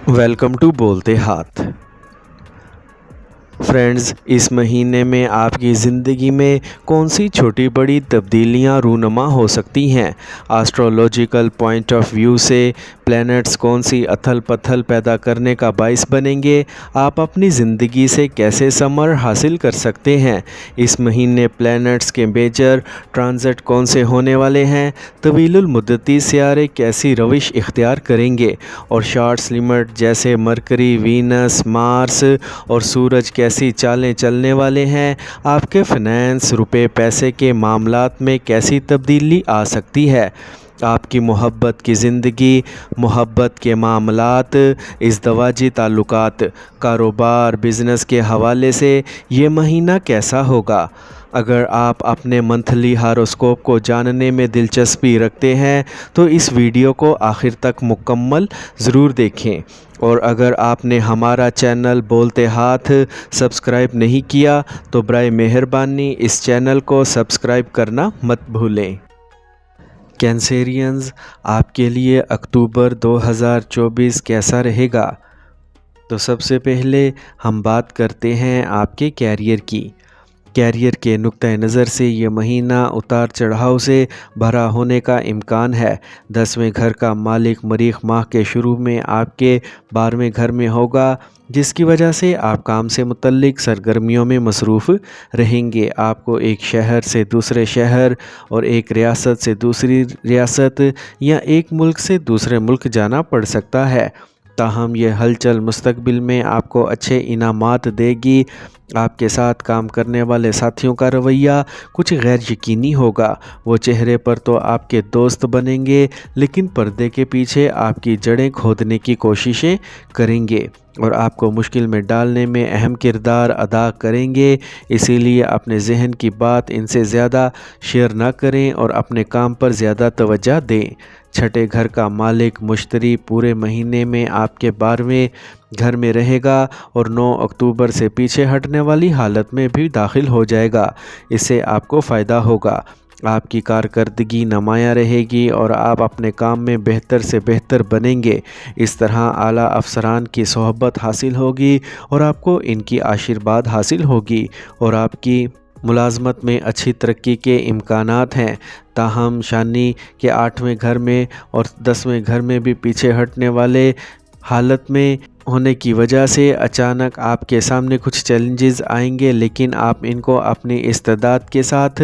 Welcome to بولتے ہاتھ friends, اس مہینے میں آپ کی زندگی میں کون سی چھوٹی بڑی تبدیلیاں رونما ہو سکتی ہیں؟ آسٹرولوجیکل پوائنٹ آف ویو سے پلینٹس کون سی اتھل پتھل پیدا کرنے کا باعث بنیں گے؟ آپ اپنی زندگی سے کیسے ثمر حاصل کر سکتے ہیں؟ اس مہینے پلینٹس کے میجر ٹرانزٹ کون سے ہونے والے ہیں؟ طویل المدتی سیارے کیسی روش اختیار کریں گے؟ اور شارٹس لمٹ جیسے مرکری، وینس، مارس اور سورج کیسی چالیں چلنے والے ہیں؟ آپ کے فنانس، روپے پیسے کے معاملات میں کیسی تبدیلی آ سکتی ہے؟ آپ کی محبت کی زندگی، محبت کے معاملات، ازدواجی تعلقات، کاروبار، بزنس کے حوالے سے یہ مہینہ کیسا ہوگا؟ اگر آپ اپنے منتھلی ہاروسکوپ کو جاننے میں دلچسپی رکھتے ہیں تو اس ویڈیو کو آخر تک مکمل ضرور دیکھیں، اور اگر آپ نے ہمارا چینل بولتے ہاتھ سبسکرائب نہیں کیا تو برائے مہربانی اس چینل کو سبسکرائب کرنا مت بھولیں۔ کینسیرینز، آپ کے لیے اکتوبر 2024 کیسا رہے گا؟ تو سب سے پہلے ہم بات کرتے ہیں آپ کے کیریئر کی۔ کیریئر کے نقطہ نظر سے یہ مہینہ اتار چڑھاؤ سے بھرا ہونے کا امکان ہے۔ 10ویں گھر کا مالک مریخ ماہ کے شروع میں آپ کے 12ویں گھر میں ہوگا، جس کی وجہ سے آپ کام سے متعلق سرگرمیوں میں مصروف رہیں گے۔ آپ کو ایک شہر سے دوسرے شہر اور ایک ریاست سے دوسری ریاست یا ایک ملک سے دوسرے ملک جانا پڑ سکتا ہے، تاہم یہ ہلچل مستقبل میں آپ کو اچھے انعامات دے گی۔ آپ کے ساتھ کام کرنے والے ساتھیوں کا رویہ کچھ غیر یقینی ہوگا۔ وہ چہرے پر تو آپ کے دوست بنیں گے، لیکن پردے کے پیچھے آپ کی جڑیں کھودنے کی کوششیں کریں گے اور آپ کو مشکل میں ڈالنے میں اہم کردار ادا کریں گے۔ اسی لیے اپنے ذہن کی بات ان سے زیادہ شیئر نہ کریں اور اپنے کام پر زیادہ توجہ دیں۔ چھٹے گھر کا مالک مشتری پورے مہینے میں آپ کے 12ویں گھر میں رہے گا اور 9 اکتوبر سے پیچھے ہٹنے والی حالت میں بھی داخل ہو جائے گا۔ اس سے آپ کو فائدہ ہوگا، آپ کی کارکردگی نمایاں رہے گی اور آپ اپنے کام میں بہتر سے بہتر بنیں گے۔ اس طرح اعلیٰ افسران کی صحبت حاصل ہوگی اور آپ کو ان کی آشیرواد حاصل ہوگی اور آپ کی ملازمت میں اچھی ترقی کے امکانات ہیں۔ تاہم شانی کے 8ویں گھر میں اور 10ویں گھر میں بھی پیچھے ہٹنے والے حالت میں ہونے کی وجہ سے اچانک آپ کے سامنے کچھ چیلنجز آئیں گے، لیکن آپ ان کو اپنی استعداد کے ساتھ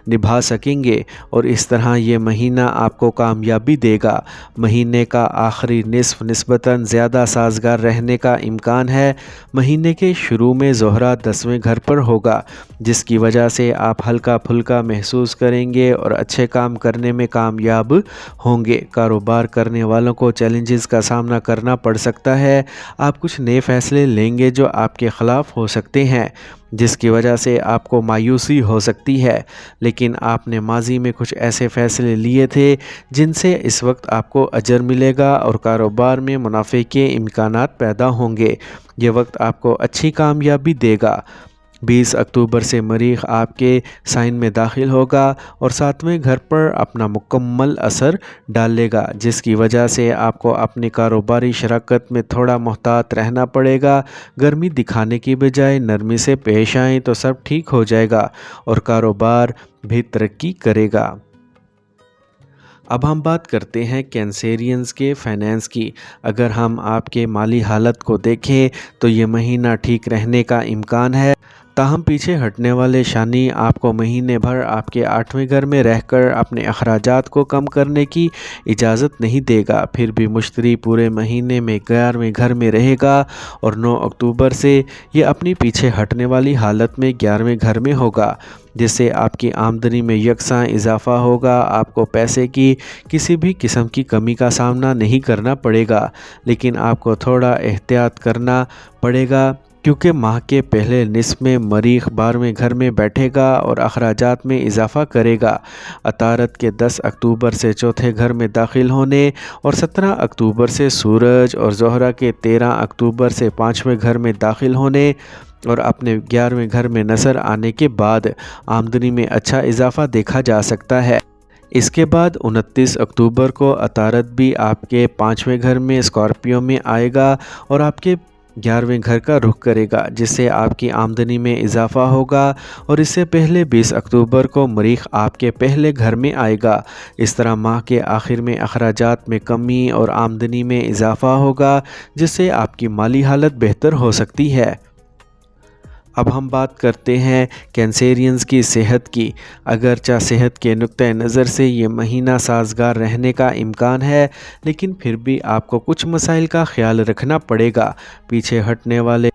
نبھا سکیں گے اور اس طرح یہ مہینہ آپ کو کامیابی دے گا۔ مہینے کا آخری نصف نسبتاً زیادہ سازگار رہنے کا امکان ہے۔ مہینے کے شروع میں زہرہ 10ویں گھر پر ہوگا، جس کی وجہ سے آپ ہلکا پھلکا محسوس کریں گے اور اچھے کام کرنے میں کامیاب ہوں گے۔ کاروبار کرنے والوں کو چیلنجز کا سامنا کرنا پڑ سکتا ہے۔ آپ کچھ نئے فیصلے لیں گے جو آپ کے خلاف ہو سکتے ہیں، جس کی وجہ سے آپ کو مایوسی ہو سکتی ہے، لیکن آپ نے ماضی میں کچھ ایسے فیصلے لیے تھے جن سے اس وقت آپ کو اجر ملے گا اور کاروبار میں منافع کے امکانات پیدا ہوں گے۔ یہ وقت آپ کو اچھی کامیابی دے گا۔ 20 اکتوبر سے مریخ آپ کے سائن میں داخل ہوگا اور 7ویں گھر پر اپنا مکمل اثر ڈالے گا، جس کی وجہ سے آپ کو اپنی کاروباری شراکت میں تھوڑا محتاط رہنا پڑے گا۔ گرمی دکھانے کی بجائے نرمی سے پیش آئیں تو سب ٹھیک ہو جائے گا اور کاروبار بھی ترقی کرے گا۔ اب ہم بات کرتے ہیں کینسیرینز کے فائنانس کی۔ اگر ہم آپ کے مالی حالت کو دیکھیں تو یہ مہینہ ٹھیک رہنے کا امکان ہے، تاہم پیچھے ہٹنے والے شانی آپ کو مہینے بھر آپ کے 8ویں گھر میں رہ کر اپنے اخراجات کو کم کرنے کی اجازت نہیں دے گا۔ پھر بھی مشتری پورے مہینے میں 11ویں گھر میں رہے گا اور 9 اکتوبر سے یہ اپنی پیچھے ہٹنے والی حالت میں 11ویں گھر میں ہوگا، جس سے آپ کی آمدنی میں یکساں اضافہ ہوگا۔ آپ کو پیسے کی کسی بھی قسم کی کمی کا سامنا نہیں کرنا پڑے گا، لیکن آپ کو تھوڑا احتیاط کرنا پڑے گا، کیونکہ ماہ کے پہلے نصف میں مریخ 12ویں گھر میں بیٹھے گا اور اخراجات میں اضافہ کرے گا۔ عطارد کے 10 اکتوبر سے چوتھے گھر میں داخل ہونے اور 17 اکتوبر سے سورج اور زہرہ کے 13 اکتوبر سے 5ویں گھر میں داخل ہونے اور اپنے 11ویں گھر میں نظر آنے کے بعد آمدنی میں اچھا اضافہ دیکھا جا سکتا ہے۔ اس کے بعد 29 اکتوبر کو عطارد بھی آپ کے 5ویں گھر میں اسکارپیو میں آئے گا اور آپ کے 11ویں گھر کا رخ کرے گا، جس سے آپ کی آمدنی میں اضافہ ہوگا۔ اور اس سے پہلے 20 اکتوبر کو مریخ آپ کے پہلے گھر میں آئے گا۔ اس طرح ماہ کے آخر میں اخراجات میں کمی اور آمدنی میں اضافہ ہوگا، جس سے آپ کی مالی حالت بہتر ہو سکتی ہے۔ اب ہم بات کرتے ہیں کینسیرینز کی صحت کی۔ اگرچہ صحت کے نقطہ نظر سے یہ مہینہ سازگار رہنے کا امکان ہے، لیکن پھر بھی آپ کو کچھ مسائل کا خیال رکھنا پڑے گا۔ پیچھے ہٹنے والے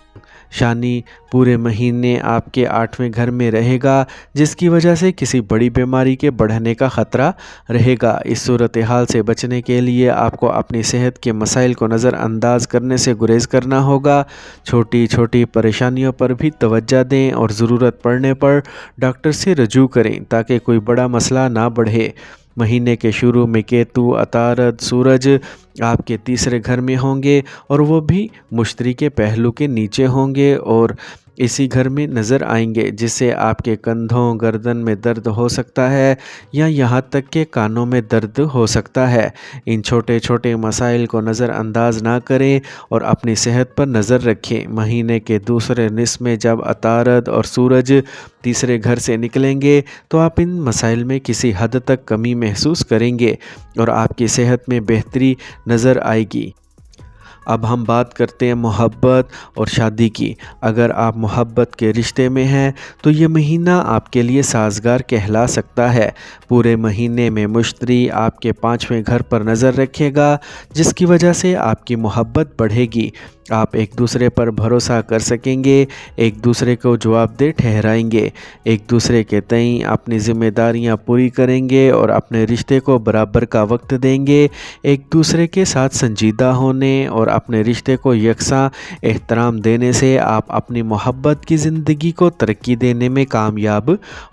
شانی پورے مہینے آپ کے 8ویں گھر میں رہے گا، جس کی وجہ سے کسی بڑی بیماری کے بڑھنے کا خطرہ رہے گا۔ اس صورتحال سے بچنے کے لیے آپ کو اپنی صحت کے مسائل کو نظر انداز کرنے سے گریز کرنا ہوگا۔ چھوٹی چھوٹی پریشانیوں پر بھی توجہ دیں اور ضرورت پڑنے پر ڈاکٹر سے رجوع کریں تاکہ کوئی بڑا مسئلہ نہ بڑھے۔ مہینے کے شروع میں کیتو، عطارد، سورج آپ کے 3رے گھر میں ہوں گے اور وہ بھی مشتری کے پہلو کے نیچے ہوں گے اور اسی گھر میں نظر آئیں گے، جس سے آپ کے کندھوں، گردن میں درد ہو سکتا ہے یا یہاں تک کہ کانوں میں درد ہو سکتا ہے۔ ان چھوٹے چھوٹے مسائل کو نظر انداز نہ کریں اور اپنی صحت پر نظر رکھیں۔ مہینے کے دوسرے نصف میں جب عطارد اور سورج 3رے گھر سے نکلیں گے تو آپ ان مسائل میں کسی حد تک کمی محسوس کریں گے اور آپ کی صحت میں بہتری نظر آئے گی۔ اب ہم بات کرتے ہیں محبت اور شادی کی۔ اگر آپ محبت کے رشتے میں ہیں تو یہ مہینہ آپ کے لیے سازگار کہلا سکتا ہے۔ پورے مہینے میں مشتری آپ کے 5ویں گھر پر نظر رکھے گا، جس کی وجہ سے آپ کی محبت بڑھے گی۔ آپ ایک دوسرے پر بھروسہ کر سکیں گے، ایک دوسرے کو جواب دہ ٹھہرائیں گے، ایک دوسرے کے تئیں اپنی ذمہ داریاں پوری کریں گے اور اپنے رشتے کو برابر کا وقت دیں گے۔ ایک دوسرے کے ساتھ سنجیدہ ہونے اور اپنے رشتے کو یکساں احترام دینے سے آپ اپنی محبت کی زندگی کو ترقی دینے میں کامیاب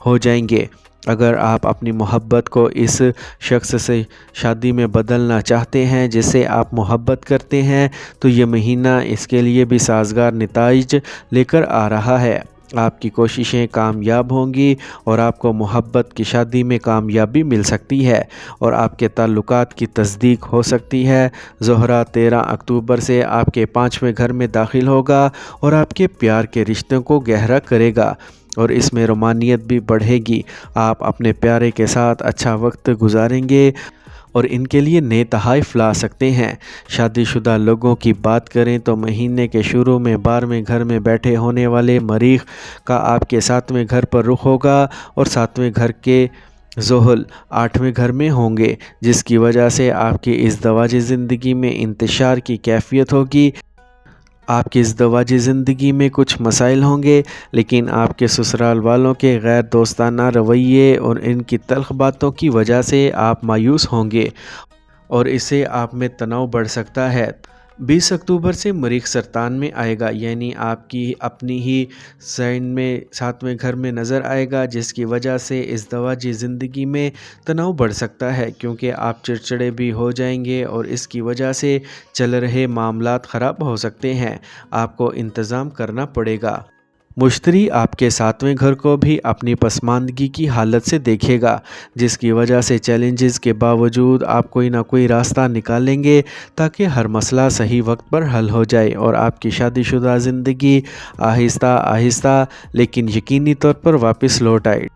ہو جائیں گے۔ اگر آپ اپنی محبت کو اس شخص سے شادی میں بدلنا چاہتے ہیں جس سے آپ محبت کرتے ہیں تو یہ مہینہ اس کے لیے بھی سازگار نتائج لے کر آ رہا ہے۔ آپ کی کوششیں کامیاب ہوں گی اور آپ کو محبت کی شادی میں کامیابی مل سکتی ہے اور آپ کے تعلقات کی تصدیق ہو سکتی ہے۔ زہرہ 13 اکتوبر سے آپ کے 5ویں گھر میں داخل ہوگا اور آپ کے پیار کے رشتوں کو گہرا کرے گا اور اس میں رومانیت بھی بڑھے گی۔ آپ اپنے پیارے کے ساتھ اچھا وقت گزاریں گے اور ان کے لیے نئے تحائف لا سکتے ہیں۔ شادی شدہ لوگوں کی بات کریں تو مہینے کے شروع میں 12ویں گھر میں بیٹھے ہونے والے مریخ کا آپ کے 7ویں گھر پر رخ ہوگا اور 7ویں گھر کے زحل 8ویں گھر میں ہوں گے، جس کی وجہ سے آپ کی ازدواجی زندگی میں انتشار کی کیفیت ہوگی۔ آپ کی ازدواجی زندگی میں کچھ مسائل ہوں گے، لیکن آپ کے سسرال والوں کے غیر دوستانہ رویے اور ان کی تلخ باتوں کی وجہ سے آپ مایوس ہوں گے اور اس سے آپ میں تناؤ بڑھ سکتا ہے۔ 20 اکتوبر سے مریخ سرطان میں آئے گا، یعنی آپ کی اپنی ہی سائن میں 7ویں گھر میں نظر آئے گا، جس کی وجہ سے ازدواجی زندگی میں تناؤ بڑھ سکتا ہے کیونکہ آپ چڑچڑے بھی ہو جائیں گے اور اس کی وجہ سے چل رہے معاملات خراب ہو سکتے ہیں۔ آپ کو انتظام کرنا پڑے گا۔ مشتری آپ کے 7ویں گھر کو بھی اپنی پسماندگی کی حالت سے دیکھے گا، جس کی وجہ سے چیلنجز کے باوجود آپ کوئی نہ کوئی راستہ نکالیں گے تاکہ ہر مسئلہ صحیح وقت پر حل ہو جائے اور آپ کی شادی شدہ زندگی آہستہ آہستہ لیکن یقینی طور پر واپس لوٹ آئے۔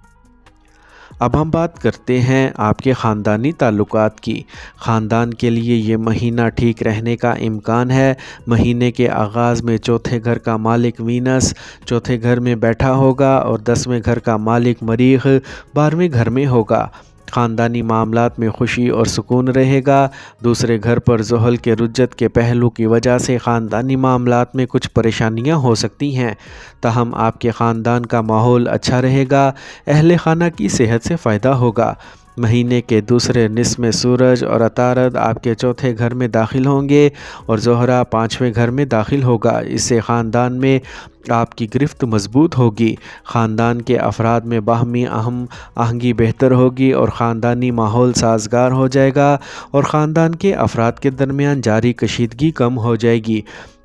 اب ہم بات کرتے ہیں آپ کے خاندانی تعلقات کی۔ خاندان کے لیے یہ مہینہ ٹھیک رہنے کا امکان ہے۔ مہینے کے آغاز میں 4تھے گھر کا مالک وینس 4تھے گھر میں بیٹھا ہوگا اور 10ویں گھر کا مالک مریخ 12ویں گھر میں ہوگا۔ خاندانی معاملات میں خوشی اور سکون رہے گا۔ دوسرے گھر پر زحل کے رجت کے پہلو کی وجہ سے خاندانی معاملات میں کچھ پریشانیاں ہو سکتی ہیں، تاہم آپ کے خاندان کا ماحول اچھا رہے گا۔ اہل خانہ کی صحت سے فائدہ ہوگا۔ مہینے کے دوسرے نصف میں سورج اور عطارد آپ کے 4تھے گھر میں داخل ہوں گے اور زہرہ 5ویں گھر میں داخل ہوگا۔ اس سے خاندان میں آپ کی گرفت مضبوط ہوگی، خاندان کے افراد میں باہمی ہم آہنگی بہتر ہوگی اور خاندانی ماحول سازگار ہو جائے گا اور خاندان کے افراد کے درمیان جاری کشیدگی کم ہو جائے گی۔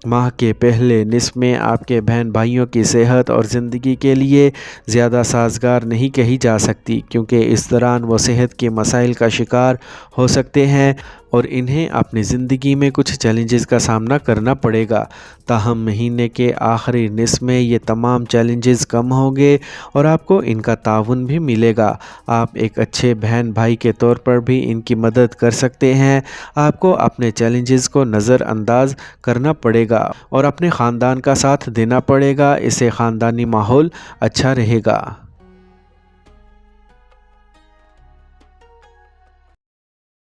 ماہ کے پہلے نصف میں آپ کے بہن بھائیوں کی صحت اور زندگی کے لیے زیادہ سازگار نہیں کہی جا سکتی، کیونکہ اس دوران وہ صحت کے مسائل کا شکار ہو سکتے ہیں اور انہیں اپنی زندگی میں کچھ چیلنجز کا سامنا کرنا پڑے گا۔ تاہم مہینے کے آخری نصف میں یہ تمام چیلنجز کم ہوں گے اور آپ کو ان کا تعاون بھی ملے گا۔ آپ ایک اچھے بہن بھائی کے طور پر بھی ان کی مدد کر سکتے ہیں۔ آپ کو اپنے چیلنجز کو نظر انداز کرنا پڑے گا اور اپنے خاندان کا ساتھ دینا پڑے گا، اس سے خاندانی ماحول اچھا رہے گا۔